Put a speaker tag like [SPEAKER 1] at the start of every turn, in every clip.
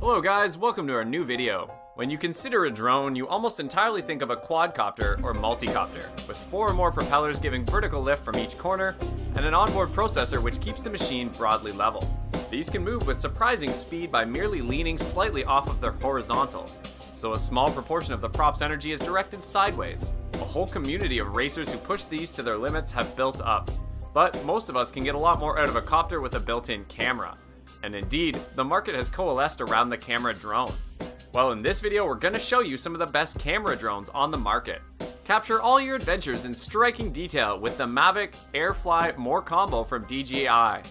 [SPEAKER 1] Hello guys, welcome to our new video. When you consider a drone, you almost entirely think of a quadcopter or multicopter, with 4 or more propellers giving vertical lift from each corner, and an onboard processor which keeps the machine broadly level. These can move with surprising speed by merely leaning slightly off of their horizontal, so a small proportion of the prop's energy is directed sideways. A whole community of racers who push these to their limits have built up, but most of us can get a lot more out of a copter with a built-in camera. And indeed, the market has coalesced around the camera drone. Well, in this video, we're going to show you some of the best camera drones on the market. Capture all your adventures in striking detail with the Mavic Air Fly More Combo from DJI.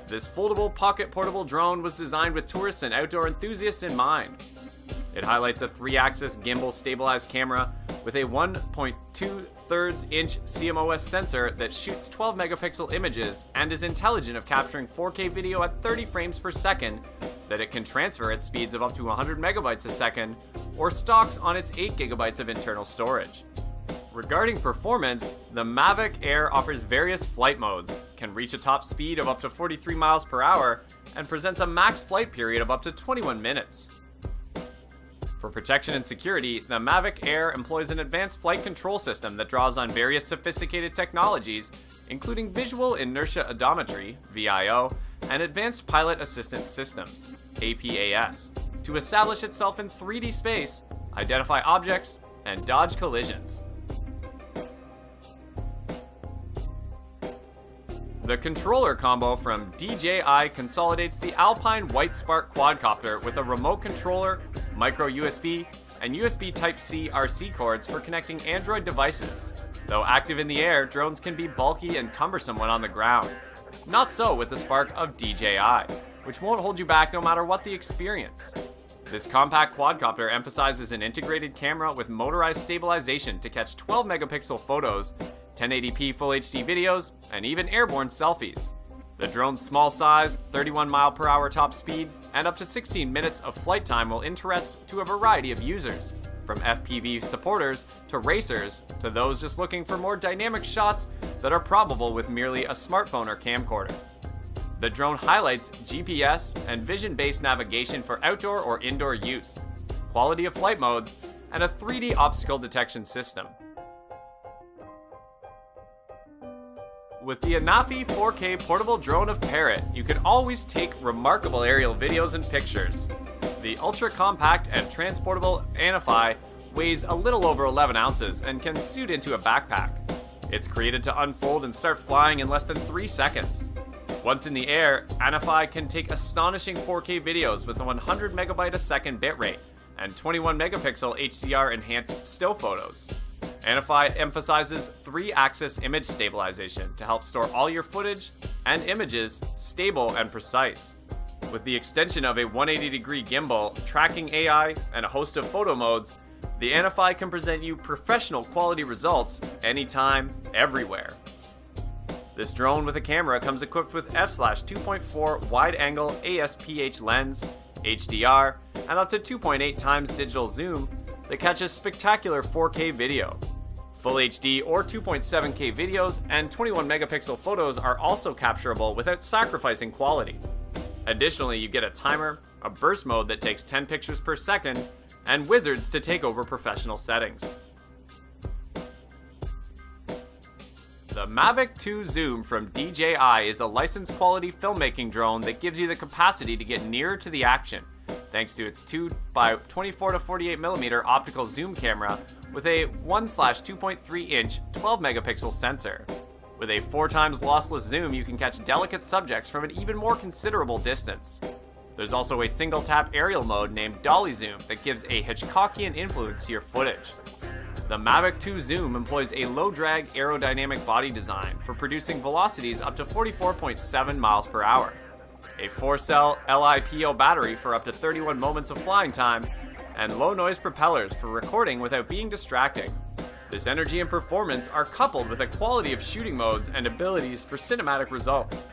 [SPEAKER 1] This foldable pocket portable drone was designed with tourists and outdoor enthusiasts in mind. It highlights a 3-axis gimbal stabilized camera with a 1.2-inch CMOS sensor that shoots 12 megapixel images and is intelligent of capturing 4K video at 30 frames per second that it can transfer at speeds of up to 100 megabytes a second or stocks on its 8 gigabytes of internal storage. Regarding performance, the Mavic Air offers various flight modes, can reach a top speed of up to 43 miles per hour, and presents a max flight period of up to 21 minutes. For protection and security, the Mavic Air employs an advanced flight control system that draws on various sophisticated technologies, including visual inertia odometry, VIO, and advanced pilot assistance systems, APAS, to establish itself in 3D space, identify objects, and dodge collisions. The controller combo from DJI consolidates the Alpine White Spark quadcopter with a remote controller, micro USB, and USB Type-C RC cords for connecting Android devices. Though active in the air, drones can be bulky and cumbersome when on the ground. Not so with the Spark of DJI, which won't hold you back no matter what the experience. This compact quadcopter emphasizes an integrated camera with motorized stabilization to catch 12 megapixel photos, 1080p Full HD videos, and even airborne selfies. The drone's small size, 31 mile per hour top speed, and up to 16 minutes of flight time will interest to a variety of users, from FPV supporters to racers to those just looking for more dynamic shots that are probable with merely a smartphone or camcorder. The drone highlights GPS and vision-based navigation for outdoor or indoor use, quality of flight modes, and a 3D obstacle detection system. With the Anafi 4K portable drone of Parrot, you can always take remarkable aerial videos and pictures. The ultra-compact and transportable Anafi weighs a little over 11 ounces and can suit into a backpack. It's created to unfold and start flying in less than 3 seconds. Once in the air, Anafi can take astonishing 4K videos with a 100 megabyte a second bitrate and 21 megapixel HDR enhanced still photos. Anafi emphasizes 3-axis image stabilization to help store all your footage and images stable and precise. With the extension of a 180-degree gimbal, tracking AI, and a host of photo modes, the Anafi can present you professional quality results anytime, everywhere. This drone with a camera comes equipped with f/2.4 wide-angle ASPH lens, HDR, and up to 2.8 times digital zoom that catches spectacular 4K video. Full HD or 2.7K videos and 21 megapixel photos are also capturable without sacrificing quality. Additionally, you get a timer, a burst mode that takes 10 pictures per second, and wizards to take over professional settings. The Mavic 2 Zoom from DJI is a licensed quality filmmaking drone that gives you the capacity to get nearer to the action, thanks to its 2x24 to 48mm optical zoom camera with a 1/2.3-inch 12 megapixel sensor. With a 4 times lossless zoom, you can catch delicate subjects from an even more considerable distance. There's also a single tap aerial mode named Dolly Zoom that gives a Hitchcockian influence to your footage. The Mavic 2 Zoom employs a low-drag aerodynamic body design for producing velocities up to 44.7 miles per hour, a 4-cell LiPo battery for up to 31 moments of flying time, and low-noise propellers for recording without being distracting. This energy and performance are coupled with a quality of shooting modes and abilities for cinematic results.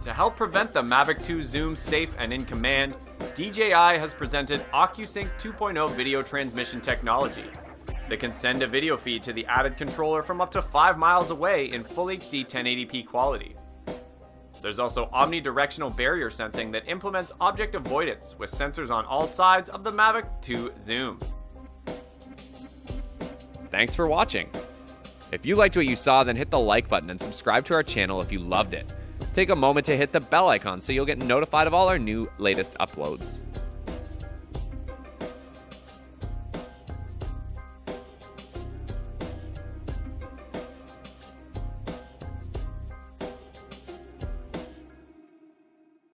[SPEAKER 1] To help prevent the Mavic 2 Zoom safe and in command, DJI has presented OcuSync 2.0 video transmission technology that can send a video feed to the added controller from up to 5 miles away in Full HD 1080p quality. There's also omnidirectional barrier sensing that implements object avoidance with sensors on all sides of the Mavic 2 zoom. Thanks for watching. If you liked what you saw, then hit the like button and subscribe to our channel if you loved it. Take a moment to hit the bell icon so you'll get notified of all our latest uploads.